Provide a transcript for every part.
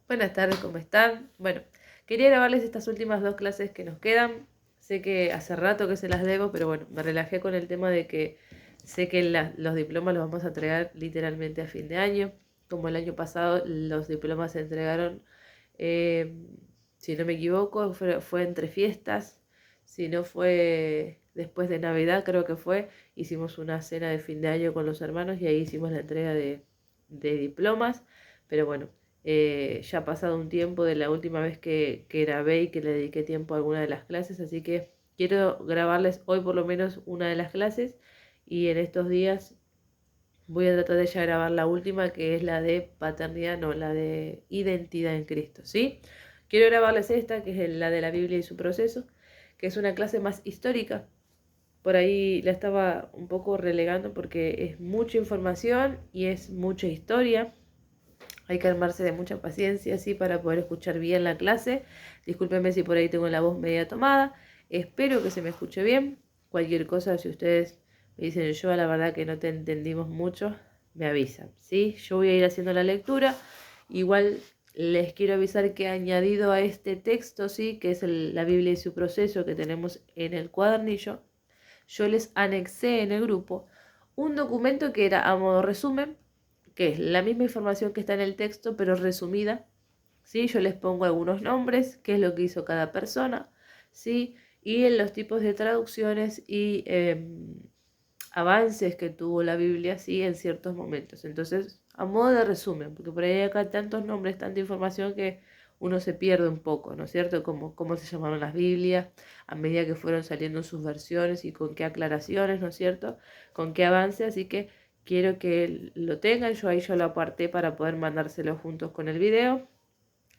Buenas tardes, ¿cómo están? Bueno, quería grabarles estas últimas dos clases que nos quedan. Sé que hace rato que se las debo, pero bueno, me relajé con el tema de que sé que los diplomas los vamos a entregar literalmente a fin de año. Como el año pasado los diplomas se entregaron, eh, si no me equivoco, fue entre fiestas. Si no fue después de Navidad, creo que fue. Hicimos una cena de fin de año con los hermanos y ahí hicimos la entrega de diplomas. Pero bueno. Ya ha pasado un tiempo de la última vez que grabé y que le dediqué tiempo a alguna de las clases, así que quiero grabarles hoy por lo menos una de las clases y en estos días voy a tratar de ya grabar la última que es la de paternidad, no, la de identidad en Cristo, ¿sí? Quiero grabarles esta que es la de la Biblia y su proceso, que es una clase más histórica. Por ahí la estaba un poco relegando porque es mucha información y es mucha historia. Hay que armarse de mucha paciencia, sí, para poder escuchar bien la clase. Discúlpenme si por ahí tengo la voz media tomada. Espero que se me escuche bien. Cualquier cosa, si ustedes me dicen yo, la verdad que no te entendimos mucho, me avisan, ¿sí? Yo voy a ir haciendo la lectura. Igual les quiero avisar que he añadido a este texto, ¿sí? Que es la Biblia y su proceso que tenemos en el cuadernillo. Yo les anexé en el grupo un documento que era a modo resumen, que es la misma información que está en el texto, pero resumida, ¿sí? Yo les pongo algunos nombres, qué es lo que hizo cada persona, ¿sí? Y en los tipos de traducciones y avances que tuvo la Biblia, ¿sí? En ciertos momentos. Entonces, a modo de resumen, porque por ahí hay acá tantos nombres, tanta información que uno se pierde un poco, ¿no es cierto? Cómo se llamaron las Biblias, a medida que fueron saliendo sus versiones y con qué aclaraciones, ¿no es cierto? Con qué avance, así que quiero que lo tengan, yo ahí yo lo aparté para poder mandárselo juntos con el video.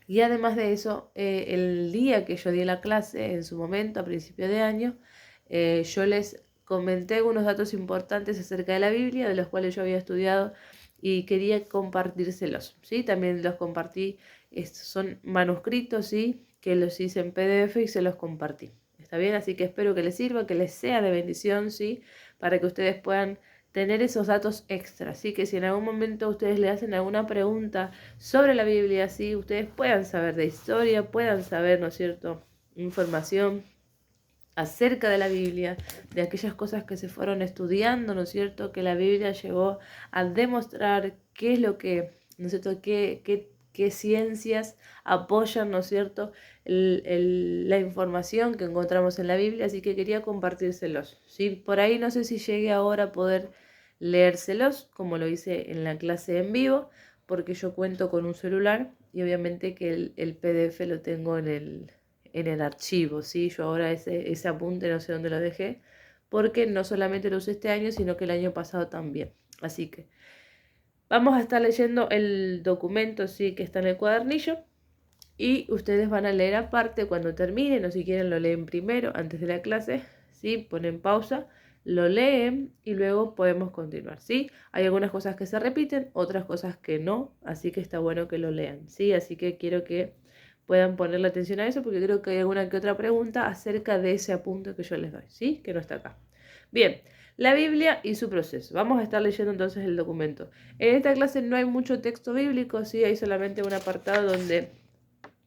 Y además de eso, el día que yo di la clase, en su momento, a principio de año, yo les comenté algunos datos importantes acerca de la Biblia, de los cuales yo había estudiado y quería compartírselos, ¿sí? También los compartí, estos son manuscritos, ¿sí? Que los hice en PDF y se los compartí. ¿Está bien? Así que espero que les sirva, que les sea de bendición, ¿sí? Para que ustedes puedan tener esos datos extras, ¿sí? Que si en algún momento ustedes le hacen alguna pregunta sobre la Biblia, así ustedes puedan saber de historia, puedan saber, ¿no es cierto?, información acerca de la Biblia, de aquellas cosas que se fueron estudiando, ¿no es cierto?, que la Biblia llegó a demostrar qué es lo que, ¿no es cierto?, qué ciencias apoyan, ¿no es cierto?, la información que encontramos en la Biblia, así que quería compartírselos, ¿sí? Por ahí no sé si llegue ahora a poder leérselos, como lo hice en la clase en vivo, porque yo cuento con un celular y obviamente que el PDF lo tengo en el archivo, ¿sí? Yo ahora ese apunte no sé dónde lo dejé, porque no solamente lo usé este año, sino que el año pasado también. Así que vamos a estar leyendo el documento, sí, que está en el cuadernillo, y ustedes van a leer aparte cuando terminen, o si quieren lo leen primero, antes de la clase, ¿sí? Ponen pausa, lo leen y luego podemos continuar, ¿sí? Hay algunas cosas que se repiten, otras cosas que no, así que está bueno que lo lean, ¿sí? Así que quiero que puedan ponerle atención a eso porque creo que hay alguna que otra pregunta acerca de ese apunte que yo les doy, ¿sí? Que no está acá. Bien, la Biblia y su proceso. Vamos a estar leyendo entonces el documento. En esta clase no hay mucho texto bíblico, ¿sí? Hay solamente un apartado donde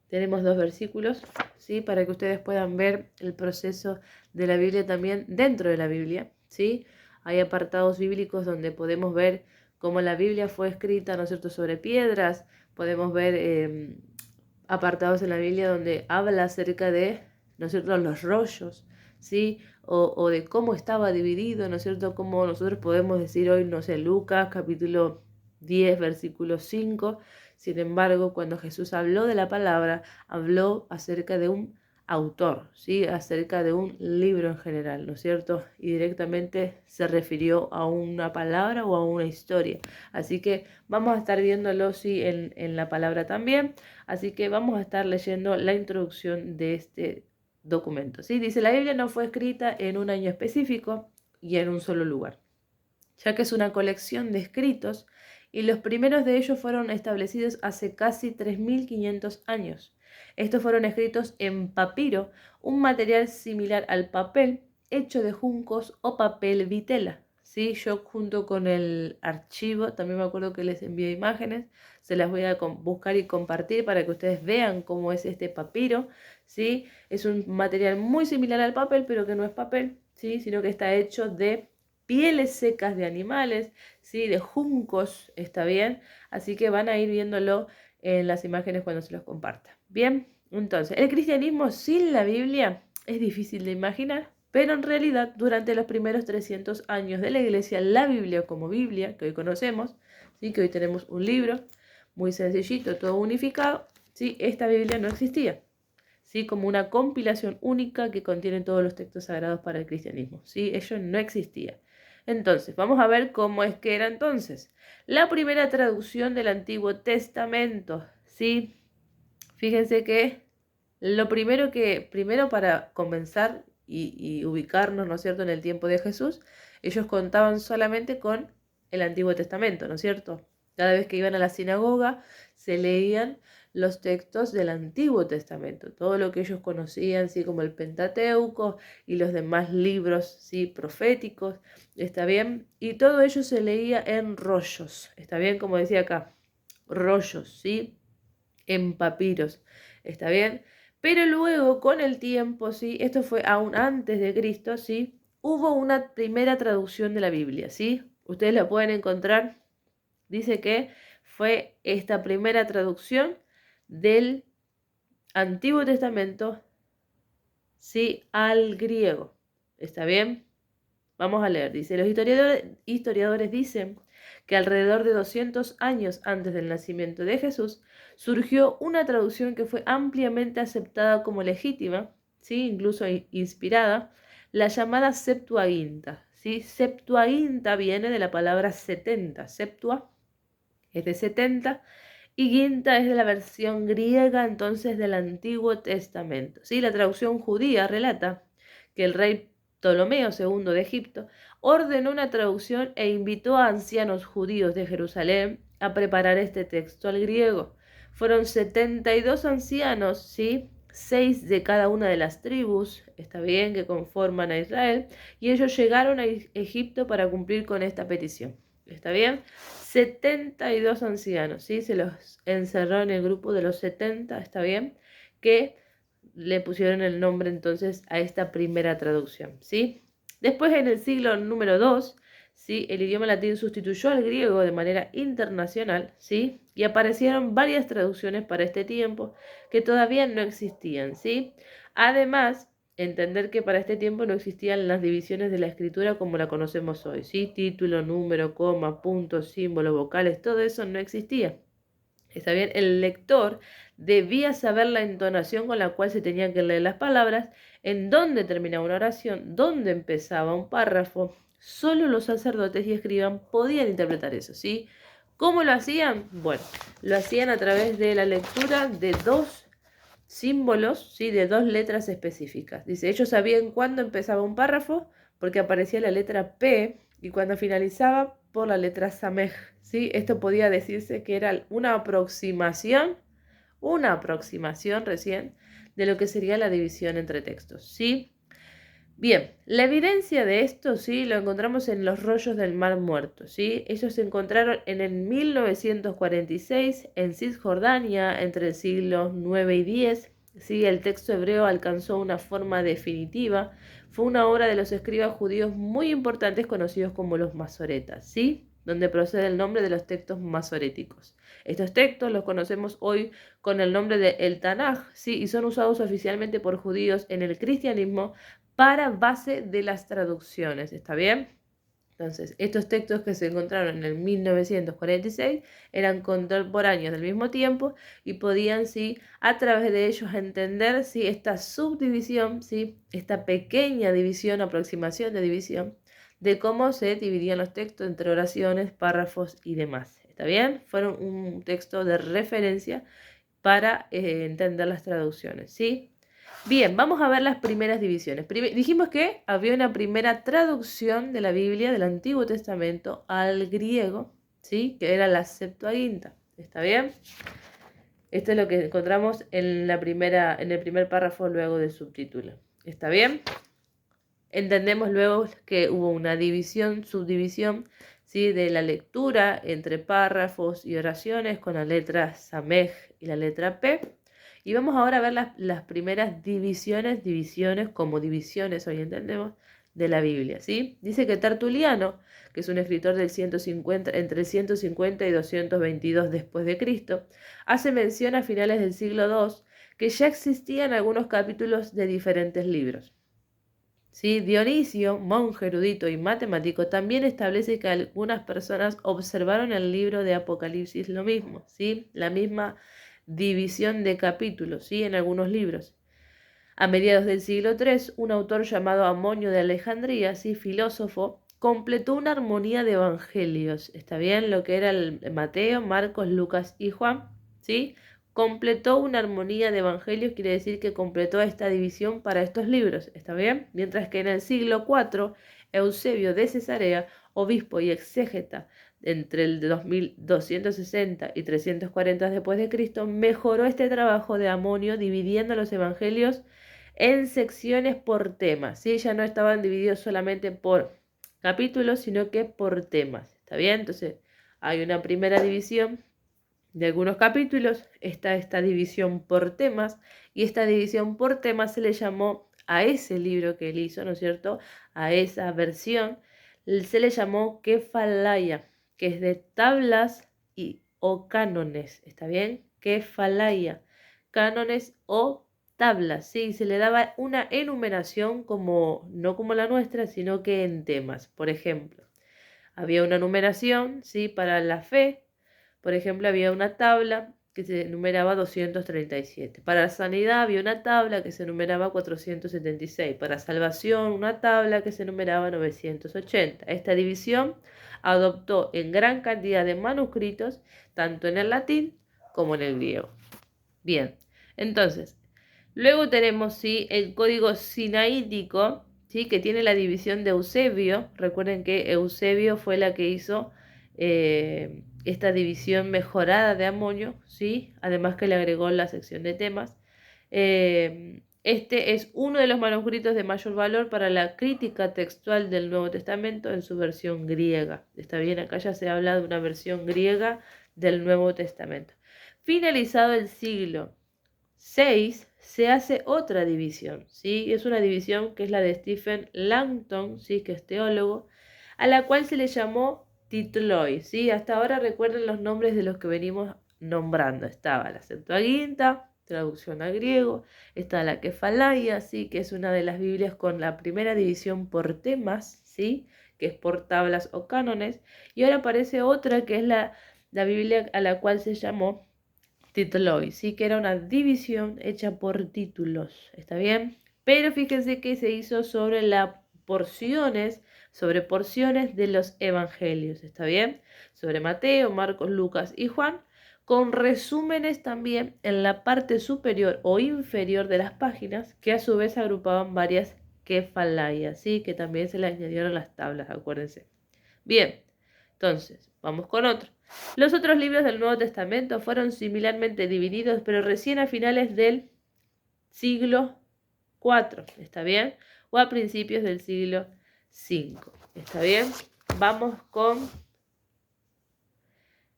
tenemos 2 versículos, ¿sí? Para que ustedes puedan ver el proceso de la Biblia también dentro de la Biblia, ¿sí? Hay apartados bíblicos donde podemos ver cómo la Biblia fue escrita, ¿no es cierto?, sobre piedras. Podemos ver apartados en la Biblia donde habla acerca de, ¿no es cierto?, los rollos, ¿sí? O de cómo estaba dividido, ¿no es cierto?, como nosotros podemos decir hoy, no sé, Lucas capítulo 10, versículo 5. Sin embargo, cuando Jesús habló de la palabra, habló acerca de un autor, ¿sí? Acerca de un libro en general, ¿no es cierto? Y directamente se refirió a una palabra o a una historia. Así que vamos a estar viéndolo, sí, en la palabra también. Así que vamos a estar leyendo la introducción de este documento, ¿sí? Dice, la Biblia no fue escrita en un año específico y en un solo lugar, ya que es una colección de escritos y los primeros de ellos fueron establecidos hace casi 3500 años. Estos fueron escritos en papiro, un material similar al papel hecho de juncos o papel vitela, ¿sí? Yo junto con el archivo, también me acuerdo que les envié imágenes, se las voy a buscar y compartir para que ustedes vean cómo es este papiro, ¿sí? Es un material muy similar al papel, pero que no es papel, ¿sí? Sino que está hecho de pieles secas de animales, ¿sí? De juncos, ¿está bien? Así que van a ir viéndolo en las imágenes cuando se los comparta. Bien, entonces, el cristianismo sin la Biblia es difícil de imaginar, pero en realidad durante los primeros 300 años de la Iglesia, la Biblia como Biblia, que hoy conocemos, ¿sí? Que hoy tenemos un libro muy sencillito, todo unificado, ¿sí? Esta Biblia no existía, ¿sí? Como una compilación única que contiene todos los textos sagrados para el cristianismo, ¿sí? Ello no existía. Entonces, vamos a ver cómo es que era entonces. La primera traducción del Antiguo Testamento, ¿sí? Fíjense que primero para comenzar y ubicarnos, ¿no es cierto?, en el tiempo de Jesús, ellos contaban solamente con el Antiguo Testamento, ¿no es cierto? Cada vez que iban a la sinagoga se leían los textos del Antiguo Testamento, todo lo que ellos conocían, ¿sí? Como el Pentateuco y los demás libros, ¿sí? Proféticos, ¿está bien? Y todo ello se leía en rollos, ¿está bien? Como decía acá, rollos, ¿sí? En papiros, ¿está bien? Pero luego, con el tiempo, ¿sí? Esto fue aún antes de Cristo, ¿sí? Hubo una primera traducción de la Biblia, ¿sí? Ustedes la pueden encontrar. Dice que fue esta primera traducción del Antiguo Testamento, ¿sí? Al griego. ¿Está bien? Vamos a leer. Dice, los historiadores dicen que alrededor de 200 años antes del nacimiento de Jesús surgió una traducción que fue ampliamente aceptada como legítima, ¿sí? Incluso inspirada, la llamada Septuaginta, ¿sí? Septuaginta viene de la palabra 70. Septua es de 70 y Ginta es de la versión griega entonces del Antiguo Testamento, ¿sí? La traducción judía relata que el rey Ptolomeo II de Egipto ordenó una traducción e invitó a ancianos judíos de Jerusalén a preparar este texto al griego. Fueron 72 ancianos, ¿sí? 6 de cada una de las tribus, está bien, que conforman a Israel, y ellos llegaron a Egipto para cumplir con esta petición. ¿Está bien? 72 ancianos, ¿sí? Se los encerró en el grupo de los 70, ¿está bien? Que le pusieron el nombre entonces a esta primera traducción, ¿sí? Después, en el siglo número 2, ¿sí? El idioma latín sustituyó al griego de manera internacional, ¿sí? Y aparecieron varias traducciones para este tiempo que todavía no existían, ¿sí? Además, entender que para este tiempo no existían las divisiones de la escritura como la conocemos hoy, ¿sí? Título, número, coma, puntos, símbolos, vocales, todo eso no existía. ¿Está bien? El lector debía saber la entonación con la cual se tenían que leer las palabras, en dónde terminaba una oración, dónde empezaba un párrafo. Solo los sacerdotes y escriban podían interpretar eso, ¿sí? ¿Cómo lo hacían? Bueno, lo hacían a través de la lectura de dos símbolos, ¿sí? De dos letras específicas. Dice, ellos sabían cuándo empezaba un párrafo porque aparecía la letra P y cuando finalizaba por la letra Samej, ¿sí? Esto podía decirse que era una aproximación recién de lo que sería la división entre textos, ¿sí? Bien, la evidencia de esto, sí, lo encontramos en los rollos del Mar Muerto, ¿sí? Ellos se encontraron en el 1946 en Cisjordania, entre el siglo 9 y 10, ¿sí? El texto hebreo alcanzó una forma definitiva. Fue una obra de los escribas judíos muy importantes conocidos como los masoretas, ¿sí? Donde procede el nombre de los textos masoréticos. Estos textos los conocemos hoy con el nombre de el Tanaj, ¿sí? Y son usados oficialmente por judíos en el cristianismo para base de las traducciones, ¿está bien? Entonces, estos textos que se encontraron en el 1946 eran contemporáneos del mismo tiempo y podían, sí, a través de ellos entender, sí, esta subdivisión, sí, esta pequeña división, aproximación de división, de cómo se dividían los textos entre oraciones, párrafos y demás, ¿está bien? Fueron un texto de referencia para entender las traducciones, ¿sí? Bien, vamos a ver las primeras divisiones. Dijimos que había una primera traducción de la Biblia del Antiguo Testamento al griego, ¿sí? Que era la Septuaginta. ¿Está bien? Esto es lo que encontramos en el primer párrafo luego del subtítulo. ¿Está bien? Entendemos luego que hubo una división, subdivisión, ¿sí? De la lectura entre párrafos y oraciones con la letra Samej y la letra P. Y vamos ahora a ver las primeras divisiones como divisiones, hoy entendemos, de la Biblia, ¿sí? Dice que Tertuliano, que es un escritor del 150, entre el 150 y 222 después de Cristo, hace mención a finales del siglo II que ya existían algunos capítulos de diferentes libros. ¿Sí? Dionisio, monje erudito y matemático, también establece que algunas personas observaron el libro de Apocalipsis lo mismo, ¿sí? La misma división de capítulos, ¿sí? En algunos libros. A mediados del siglo III, un autor llamado Amonio de Alejandría, ¿sí? Filósofo, completó una armonía de evangelios. ¿Está bien? Lo que era el Mateo, Marcos, Lucas y Juan, ¿sí? Completó una armonía de evangelios, quiere decir que completó esta división para estos libros, ¿está bien? Mientras que en el siglo IV, Eusebio de Cesarea, obispo y exégeta entre el 2260 y 340 después de Cristo, mejoró este trabajo de Amonio dividiendo los evangelios en secciones por temas, ¿sí? Ya no estaban divididos solamente por capítulos, sino que por temas, ¿está bien? Entonces, hay una primera división de algunos capítulos, está esta división por temas, y esta división por temas se le llamó a ese libro que él hizo, ¿no es cierto? A esa versión, se le llamó Kefalaya, que es de tablas o cánones, ¿está bien? Kefalaya, cánones o tablas, ¿sí? Se le daba una enumeración como, no como la nuestra, sino que en temas. Por ejemplo, había una numeración, ¿sí? Para la fe. Por ejemplo, había una tabla que se numeraba 237. Para la sanidad había una tabla que se numeraba 476. Para salvación, una tabla que se numeraba 980. Esta división adoptó en gran cantidad de manuscritos, tanto en el latín como en el griego. Bien, entonces, luego tenemos ¿sí? El código sinaítico, ¿sí? Que tiene la división de Eusebio. Recuerden que Eusebio fue la que hizo esta división mejorada de Amonio, ¿sí? Además que le agregó la sección de temas. Este es uno de los manuscritos de mayor valor para la crítica textual del Nuevo Testamento en su versión griega. Está bien, acá ya se habla de una versión griega del Nuevo Testamento. Finalizado el siglo VI, se hace otra división, ¿sí? Es una división que es la de Stephen Langton, ¿sí? Que es teólogo, a la cual se le llamó Titloi, ¿sí? Hasta ahora recuerden los nombres de los que venimos nombrando. Estaba la Septuaginta, traducción al griego, está la Kefalaya, ¿sí? Que es una de las Biblias con la primera división por temas, ¿sí? Que es por tablas o cánones, y ahora aparece otra que es la Biblia a la cual se llamó Titloi, sí, que era una división hecha por títulos, ¿está bien? Pero fíjense que se hizo sobre porciones de los evangelios, ¿está bien? Sobre Mateo, Marcos, Lucas y Juan, con resúmenes también en la parte superior o inferior de las páginas, que a su vez agrupaban varias kefalayas, ¿sí? Que también se le añadieron las tablas, acuérdense. Bien, entonces, vamos con otro. Los otros libros del Nuevo Testamento fueron similarmente divididos, pero recién a finales del siglo IV, ¿está bien? O a principios del siglo V, ¿está bien? Vamos con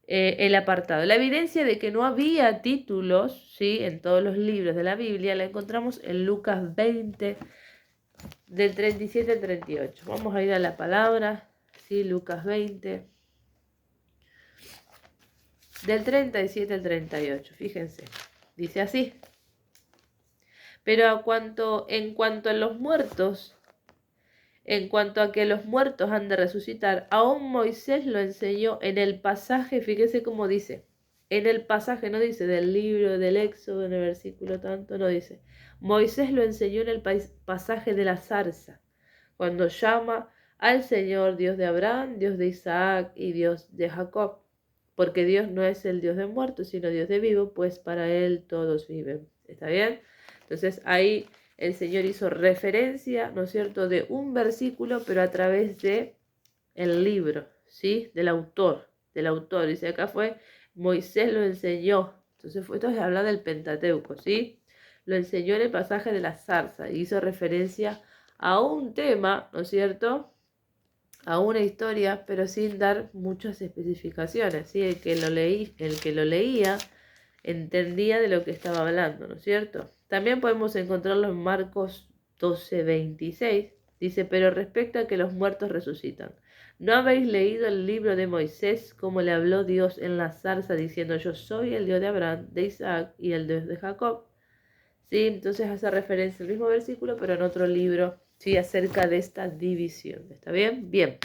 el apartado. La evidencia de que no había títulos, ¿sí? En todos los libros de la Biblia la encontramos en Lucas 20, del 37 al 38. Vamos a ir a la palabra, ¿sí? Lucas 20. Del 37 al 38, fíjense, dice así. Pero en cuanto a los muertos, en cuanto a que los muertos han de resucitar, aún Moisés lo enseñó en el pasaje, fíjense cómo dice, en el pasaje, no dice del libro del Éxodo, en el versículo tanto, no dice. Moisés lo enseñó en el pasaje de la zarza, cuando llama al Señor, Dios de Abraham, Dios de Isaac y Dios de Jacob. Porque Dios no es el Dios de muertos, sino Dios de vivos, pues para Él todos viven. ¿Está bien? Entonces ahí el Señor hizo referencia, ¿no es cierto?, de un versículo, pero a través de el libro, ¿sí? Del autor. Dice, acá fue, Moisés lo enseñó. Entonces habla del Pentateuco, ¿sí? Lo enseñó en el pasaje de la zarza y hizo referencia a un tema, ¿no es cierto?, a una historia, pero sin dar muchas especificaciones, ¿sí? El que lo leía entendía de lo que estaba hablando, ¿no es cierto? También podemos encontrarlo en Marcos 12:26. Dice, pero respecto a que los muertos resucitan. ¿No habéis leído el libro de Moisés, como le habló Dios en la zarza, diciendo, yo soy el Dios de Abraham, de Isaac y el Dios de Jacob? ¿Sí? Entonces hace referencia al mismo versículo, pero en otro libro, ¿sí? Acerca de esta división. ¿Está bien? Bien.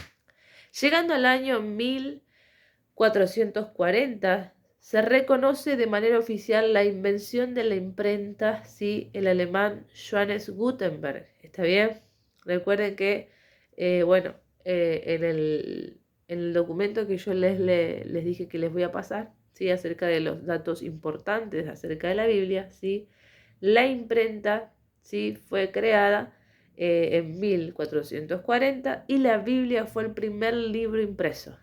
Llegando al año 1440, se reconoce de manera oficial la invención de la imprenta, ¿sí? El alemán Johannes Gutenberg. ¿Está bien? Recuerden que, bueno, en el documento que yo les dije que les voy a pasar, ¿sí? Acerca de los datos importantes acerca de la Biblia, ¿sí? La imprenta, ¿sí? Fue creada en 1440 y la Biblia fue el primer libro impreso,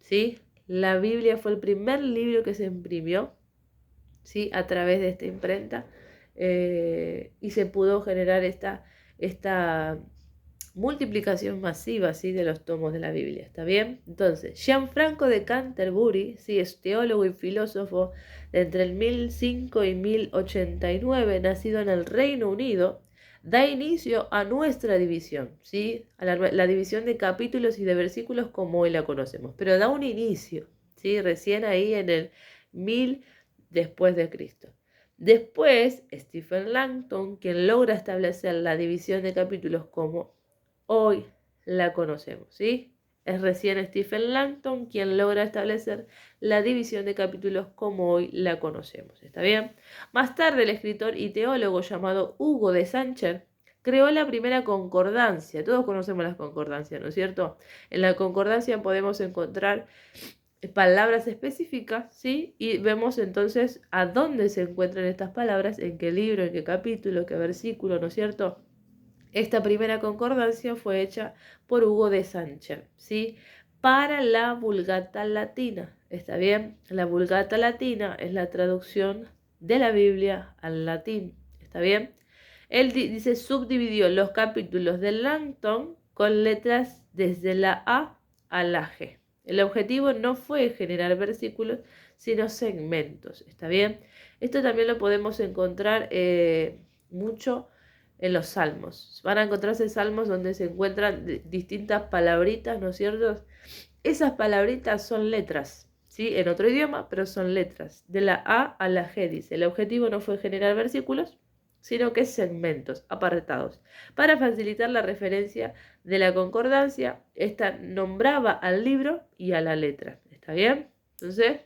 ¿sí? La Biblia fue el primer libro que se imprimió, ¿sí? A través de esta imprenta, y se pudo generar esta multiplicación masiva, ¿sí? De los tomos de la Biblia. ¿Está bien? Entonces, Gianfranco de Canterbury, ¿sí? Es teólogo y filósofo de entre el 1005 y 1089, nacido en el Reino Unido, da inicio a nuestra división, ¿sí? A la división de capítulos y de versículos como hoy la conocemos, pero da un inicio, ¿sí? Recién ahí en el 1000 después de Cristo. Después, Stephen Langton, quien logra establecer la división de capítulos como hoy la conocemos, ¿sí? Es recién Stephen Langton quien logra establecer la división de capítulos como hoy la conocemos, ¿está bien? Más tarde el escritor y teólogo llamado Hugo de Sancher creó la primera concordancia. Todos conocemos las concordancias, ¿no es cierto? En la concordancia podemos encontrar palabras específicas, ¿sí? Y vemos entonces a dónde se encuentran estas palabras, en qué libro, en qué capítulo, qué versículo, ¿no es cierto? Esta primera concordancia fue hecha por Hugo de Sancher, ¿sí? Para la Vulgata Latina. ¿Está bien? La Vulgata Latina es la traducción de la Biblia al latín. ¿Está bien? Él dice, subdividió los capítulos de Langton con letras desde la A a la G. El objetivo no fue generar versículos, sino segmentos. ¿Está bien? Esto también lo podemos encontrar mucho en los salmos. Van a encontrarse salmos donde se encuentran distintas palabritas, ¿no es cierto? Esas palabritas son letras, ¿sí? En otro idioma, pero son letras. De la A a la G, dice. El objetivo no fue generar versículos, sino que segmentos, apartados. Para facilitar la referencia de la concordancia, esta nombraba al libro y a la letra. ¿Está bien? Entonces,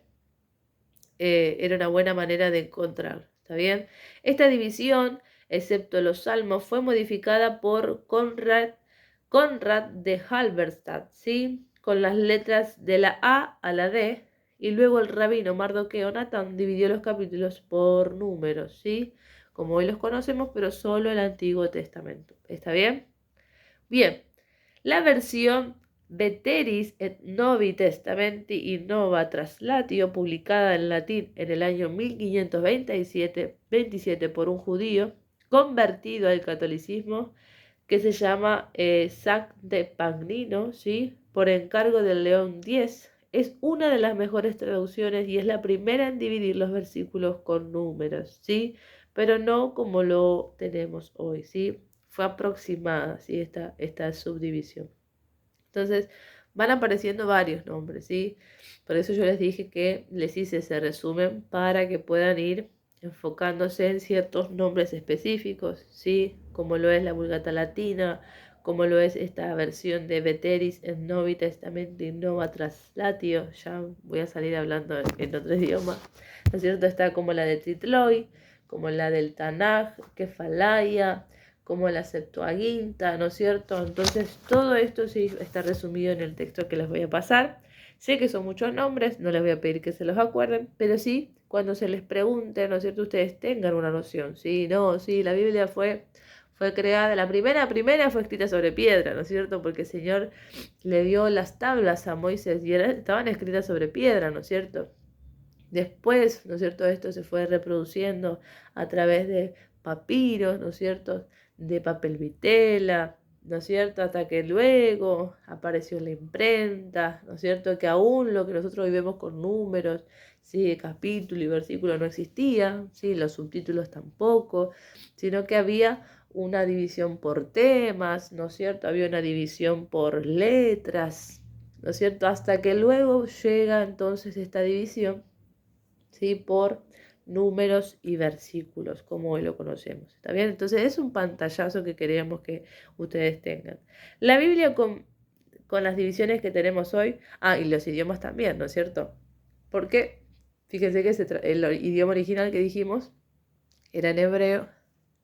era una buena manera de encontrar. ¿Está bien? Esta división, excepto los salmos, fue modificada por Conrad de Halberstadt, ¿sí? Con las letras de la A a la D, y luego el rabino Mardoqueo Natán dividió los capítulos por números, ¿sí? Como hoy los conocemos, pero solo el Antiguo Testamento. ¿Está bien? Bien, la versión Veteris et Novi Testamenti Innova Translatio, publicada en latín en el año 1527 por un judío convertido al catolicismo, que se llama Sac de Pagnino, ¿sí? Por encargo del León X, es una de las mejores traducciones y es la primera en dividir los versículos con números, ¿sí? Pero no como lo tenemos hoy, ¿sí? Fue aproximada, ¿sí? Esta subdivisión. Entonces, van apareciendo varios nombres, ¿sí? Por eso yo les dije que les hice ese resumen para que puedan ir enfocándose en ciertos nombres específicos, ¿sí? Como lo es la Vulgata Latina, como lo es esta versión de Veteris en Novi Testamenti Nova Translatio. Ya voy a salir hablando en otro idioma, ¿no es cierto? Está como la de Titloy, como la del Tanaj, Kefalaya, como la Septuaginta, ¿no es cierto? Entonces todo esto sí está resumido en el texto que les voy a pasar. Sé que son muchos nombres, no les voy a pedir que se los acuerden, pero sí, cuando se les pregunte, ¿no es cierto?, ustedes tengan una noción, ¿sí? No, sí, la Biblia fue creada, la primera fue escrita sobre piedra, ¿no es cierto? Porque el Señor le dio las tablas a Moisés y estaban escritas sobre piedra, ¿no es cierto? Después, ¿no es cierto?, esto se fue reproduciendo a través de papiros, ¿no es cierto?, de papel vitela, ¿no es cierto? Hasta que luego apareció la imprenta, ¿no es cierto? Que aún lo que nosotros hoy vemos con números, ¿sí? Capítulo y versículo no existía, ¿sí? Los subtítulos tampoco, sino que había una división por temas, ¿no es cierto? Había una división por letras, ¿no es cierto? Hasta que luego llega entonces esta división, ¿sí? Por números y versículos, como hoy lo conocemos. ¿Está bien? Entonces es un pantallazo que queremos que ustedes tengan. La Biblia con las divisiones que tenemos hoy, y los idiomas también, ¿no es cierto? Porque fíjense que el idioma original que dijimos era en hebreo,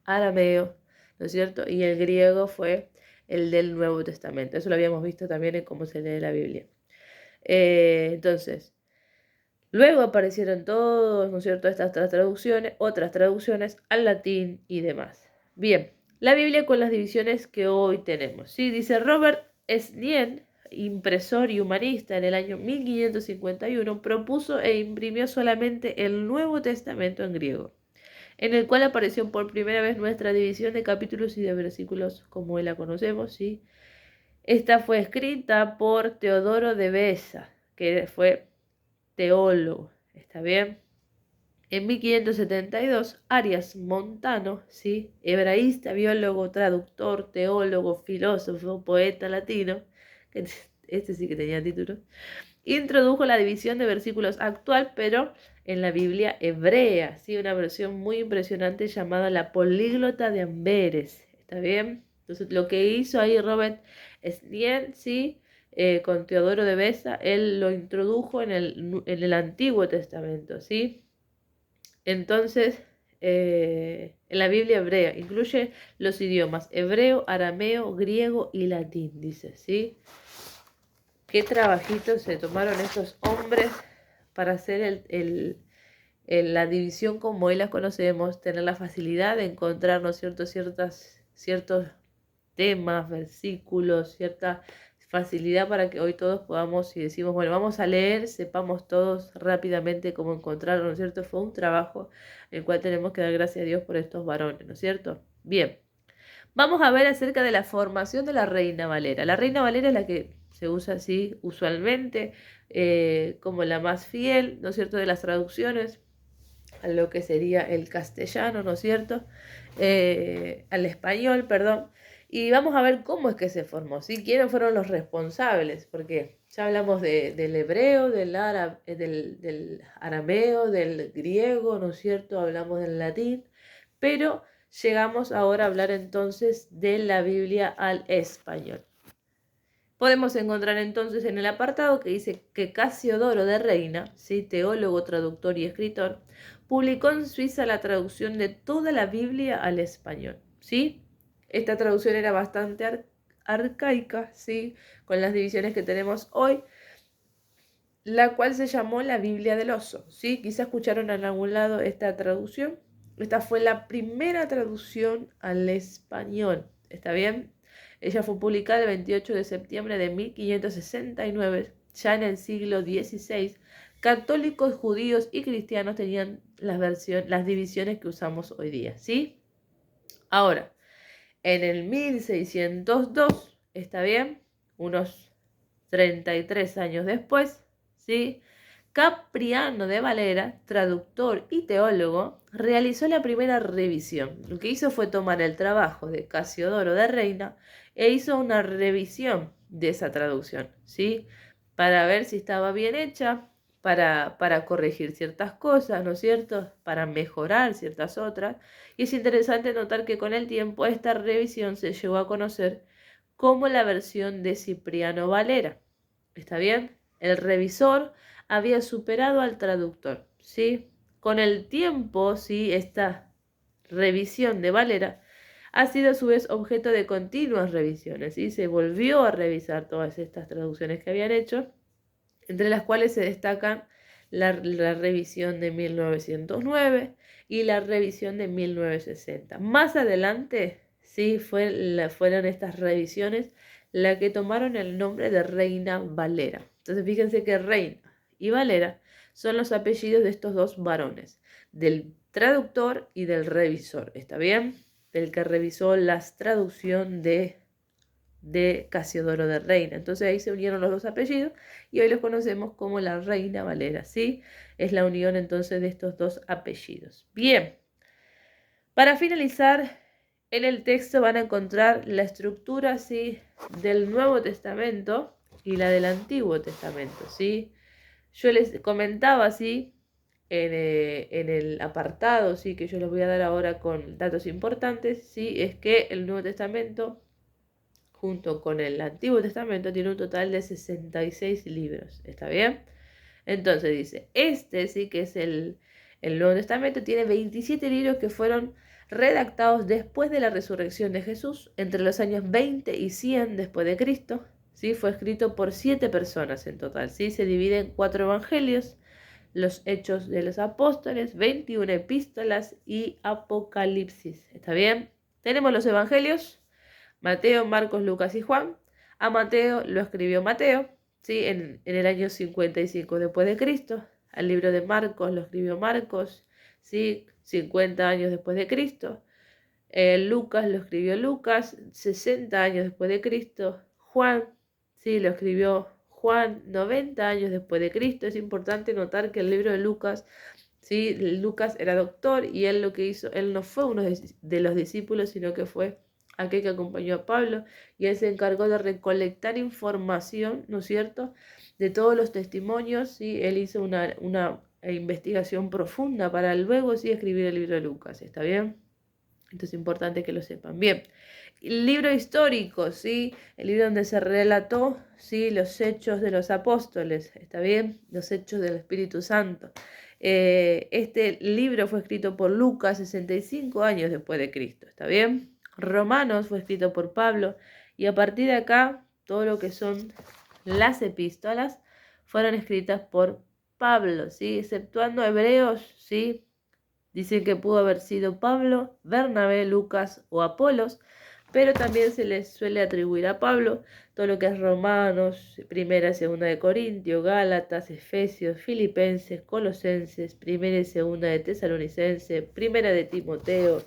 arameo, ¿no es cierto? Y el griego fue el del Nuevo Testamento. Eso lo habíamos visto también en cómo se lee la Biblia. Entonces, luego aparecieron todos, ¿no es cierto?, estas otras traducciones al latín y demás. Bien, la Biblia con las divisiones que hoy tenemos. Sí, dice Robert Esnien, impresor y humanista en el año 1551, propuso e imprimió solamente el Nuevo Testamento en griego, en el cual apareció por primera vez nuestra división de capítulos y de versículos como hoy la conocemos, ¿sí? Esta fue escrita por Teodoro de Beza, que fue teólogo, ¿está bien? En 1572, Arias Montano, ¿sí? Hebraísta, biólogo, traductor, teólogo, filósofo, poeta latino, que este sí que tenía título, introdujo la división de versículos actual, pero en la Biblia hebrea, ¿sí? Una versión muy impresionante llamada la Políglota de Amberes, ¿está bien? Entonces, lo que hizo ahí Robert Esnien, ¿sí? Con Teodoro de Beza, él lo introdujo en el Antiguo Testamento, ¿sí? Entonces, en la Biblia hebrea incluye los idiomas hebreo, arameo, griego y latín, dice, ¿sí? Qué trabajitos se tomaron estos hombres para hacer la división como hoy las conocemos, tener la facilidad de encontrar, ¿no es cierto?, ciertos temas, versículos, cierta facilidad para que hoy todos podamos, si decimos, bueno, vamos a leer, sepamos todos rápidamente cómo encontrarlo, ¿no es cierto? Fue un trabajo en el cual tenemos que dar gracias a Dios por estos varones, ¿no es cierto? Bien, vamos a ver acerca de la formación de la Reina Valera. La Reina Valera es la que se usa así usualmente como la más fiel, ¿no es cierto?, de las traducciones a lo que sería el castellano, ¿no es cierto?, al español, perdón. Y vamos a ver cómo es que se formó, ¿sí? ¿Quiénes fueron los responsables? Porque ya hablamos del hebreo, del arameo, del griego, ¿no es cierto? Hablamos del latín, pero llegamos ahora a hablar entonces de la Biblia al español. Podemos encontrar entonces en el apartado que dice que Casiodoro de Reina, ¿sí?, teólogo, traductor y escritor, publicó en Suiza la traducción de toda la Biblia al español, ¿sí? Esta traducción era bastante arcaica, ¿sí?, con las divisiones que tenemos hoy, la cual se llamó la Biblia del Oso, ¿sí? Quizá escucharon en algún lado esta traducción. Esta fue la primera traducción al español, ¿está bien? Ella fue publicada el 28 de septiembre de 1569, ya en el siglo XVI. Católicos, judíos y cristianos tenían las divisiones que usamos hoy día, ¿sí? Ahora, en el 1602, ¿está bien? Unos 33 años después, ¿sí?, Capriano de Valera, traductor y teólogo, realizó la primera revisión. Lo que hizo fue tomar el trabajo de Casiodoro de Reina e hizo una revisión de esa traducción, ¿sí?, para ver si estaba bien hecha, para corregir ciertas cosas, ¿no es cierto?, para mejorar ciertas otras. Y es interesante notar que con el tiempo esta revisión se llegó a conocer como la versión de Cipriano Valera. ¿Está bien? El revisor había superado al traductor, ¿sí? Con el tiempo, ¿sí?, esta revisión de Valera ha sido a su vez objeto de continuas revisiones, ¿sí? Se volvió a revisar todas estas traducciones que habían hecho, entre las cuales se destacan la revisión de 1909 y la revisión de 1960. Más adelante, sí, fueron estas revisiones las que tomaron el nombre de Reina Valera. Entonces, fíjense que Reina y Valera son los apellidos de estos dos varones, del traductor y del revisor, ¿está bien? Del que revisó la traducción de de Casiodoro de Reina. Entonces ahí se unieron los dos apellidos y hoy los conocemos como la Reina Valera, ¿sí? Es la unión entonces de estos dos apellidos. Bien, para finalizar, en el texto van a encontrar la estructura, ¿sí?, del Nuevo Testamento y la del Antiguo Testamento, ¿sí? Yo les comentaba, ¿sí?, en el apartado, ¿sí?, que yo les voy a dar ahora con datos importantes, ¿sí?, es que el Nuevo Testamento junto con el Antiguo Testamento tiene un total de 66 libros, ¿está bien? Entonces dice, sí que es el Nuevo Testamento, tiene 27 libros que fueron redactados después de la resurrección de Jesús, entre los años 20 y 100 después de Cristo, ¿sí? Fue escrito por 7 personas en total, ¿sí? Se divide en 4 evangelios, los Hechos de los Apóstoles, 21 epístolas y Apocalipsis, ¿está bien? Tenemos los evangelios, Mateo, Marcos, Lucas y Juan. A Mateo lo escribió Mateo, ¿sí?, en el año 55 después de Cristo. Al libro de Marcos lo escribió Marcos, ¿sí?, 50 años después de Cristo. Lucas lo escribió Lucas, 60 años después de Cristo. Juan, ¿sí?, lo escribió Juan, 90 años después de Cristo. Es importante notar que el libro de Lucas, ¿sí?, Lucas era doctor y él lo que hizo, él no fue uno de los discípulos, sino que fue aquel que acompañó a Pablo, y él se encargó de recolectar información, ¿no es cierto?, de todos los testimonios, ¿sí? Él hizo una investigación profunda para luego, sí, escribir el libro de Lucas, ¿está bien? Entonces es importante que lo sepan. Bien, el libro histórico, ¿sí?, el libro donde se relató, ¿sí?, los hechos de los apóstoles, ¿está bien?, los hechos del Espíritu Santo. Este libro fue escrito por Lucas 65 años después de Cristo, ¿está bien? Romanos fue escrito por Pablo y a partir de acá todo lo que son las epístolas fueron escritas por Pablo, ¿sí?, exceptuando Hebreos, ¿sí? Dicen que pudo haber sido Pablo, Bernabé, Lucas o Apolos, pero también se les suele atribuir a Pablo todo lo que es Romanos, Primera y Segunda de Corintios, Gálatas, Efesios, Filipenses, Colosenses, Primera y Segunda de Tesalonicenses, Primera de Timoteo,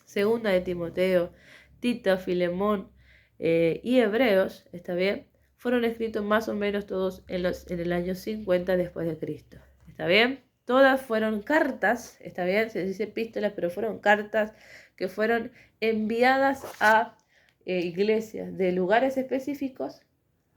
Segunda de Timoteo, Tito, Filemón y Hebreos, ¿está bien?, fueron escritos más o menos todos en el año 50 después de Cristo, ¿está bien? Todas fueron cartas, ¿está bien? Se dice epístolas, pero fueron cartas que fueron enviadas a iglesias de lugares específicos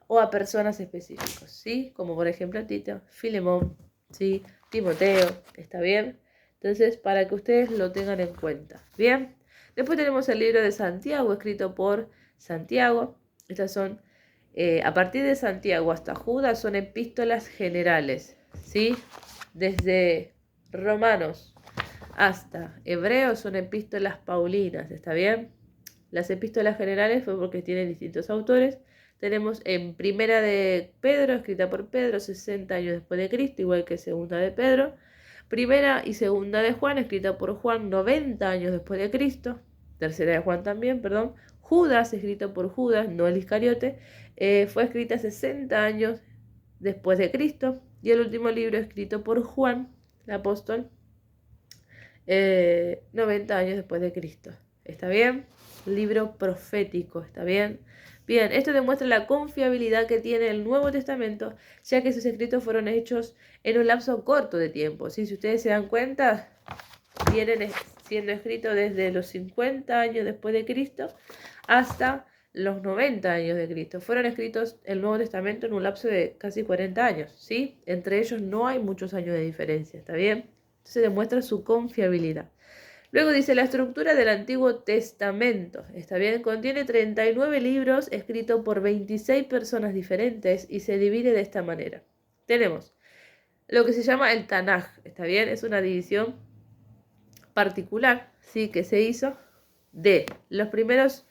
o a personas específicas, ¿sí? Como por ejemplo Tito, Filemón, ¿sí?, Timoteo, ¿está bien? Entonces, para que ustedes lo tengan en cuenta, ¿bien? Después tenemos el libro de Santiago, escrito por Santiago. Estas son, a partir de Santiago hasta Judas, son epístolas generales, ¿sí? Desde Romanos hasta Hebreos son epístolas paulinas, ¿está bien? Las epístolas generales fue porque tienen distintos autores. Tenemos en Primera de Pedro, escrita por Pedro, 60 años después de Cristo, igual que Segunda de Pedro. Primera y Segunda de Juan, escrita por Juan, 90 años después de Cristo. Tercera de Juan también, perdón. Judas, escrito por Judas, no el Iscariote, fue escrita 60 años después de Cristo. Y el último libro escrito por Juan, el apóstol, 90 años después de Cristo. ¿Está bien? Libro profético, ¿está bien? Bien, esto demuestra la confiabilidad que tiene el Nuevo Testamento, ya que sus escritos fueron hechos en un lapso corto de tiempo, ¿sí? Si ustedes se dan cuenta, vienen siendo escritos desde los 50 años después de Cristo hasta los 90 años de Cristo. Fueron escritos el Nuevo Testamento en un lapso de casi 40 años, ¿sí? Entre ellos no hay muchos años de diferencia, ¿está bien? Entonces demuestra su confiabilidad. Luego dice la estructura del Antiguo Testamento, ¿está bien? Contiene 39 libros escritos por 26 personas diferentes y se divide de esta manera. Tenemos lo que se llama el Tanaj, ¿está bien? Es una división particular, ¿sí?, que se hizo de los primeros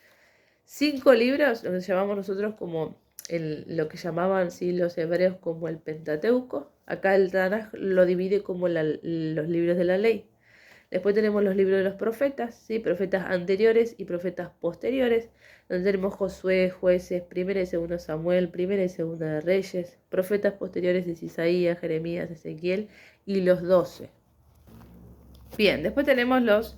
5 libros, lo que llamamos nosotros como lo que llamaban, ¿sí?, los hebreos como el Pentateuco. Acá el Tanaj lo divide como los libros de la ley. Después tenemos los libros de los profetas, ¿sí?, profetas anteriores y profetas posteriores, donde tenemos Josué, Jueces, Primera y Segunda Samuel, Primera y Segunda de Reyes, profetas posteriores de Isaías, Jeremías, Ezequiel y los 12. Bien, después tenemos los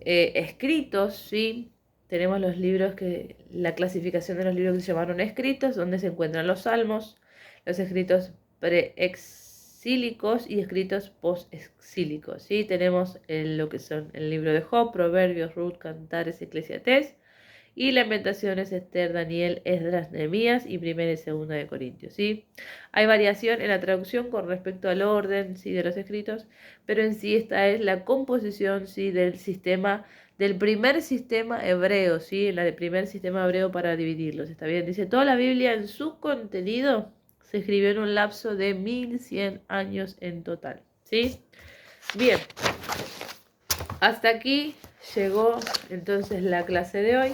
escritos, ¿sí? tenemos los libros la clasificación de los libros que se llamaron escritos, donde se encuentran los salmos, los escritos preexílicos y escritos postexílicos, ¿sí? Tenemos lo que son el libro de Job, Proverbios, Ruth, Cantares, Eclesiastés, y Lamentaciones, Esther, Daniel, Esdras, Nehemías y Primera y Segunda de Corintios, ¿sí? Hay variación en la traducción con respecto al orden, ¿sí?, de los escritos, pero en sí esta es la composición, ¿sí?, del primer sistema hebreo, ¿sí? El primer sistema hebreo para dividirlos, ¿está bien? Dice, toda la Biblia en su contenido se escribió en un lapso de 1100 años en total, ¿sí? Bien, hasta aquí llegó entonces la clase de hoy.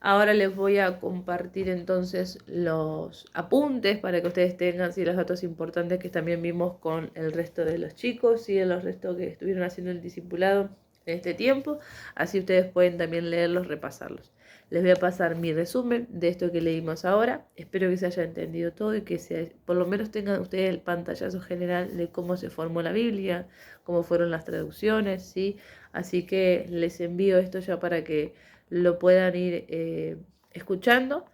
Ahora les voy a compartir entonces los apuntes para que ustedes tengan, ¿sí?, los datos importantes que también vimos con el resto de los chicos y los restos que estuvieron haciendo el discipulado en este tiempo. Así ustedes pueden también leerlos, repasarlos. Les voy a pasar mi resumen de esto que leímos ahora. Espero que se haya entendido todo y que por lo menos tengan ustedes el pantallazo general de cómo se formó la Biblia, cómo fueron las traducciones, ¿sí? Así que les envío esto ya para que lo puedan ir escuchando,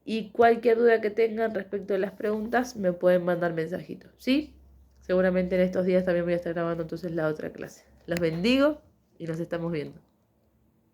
y cualquier duda que tengan respecto a las preguntas me pueden mandar mensajitos, ¿sí? Seguramente en estos días también voy a estar grabando entonces la otra clase. Los bendigo y nos estamos viendo.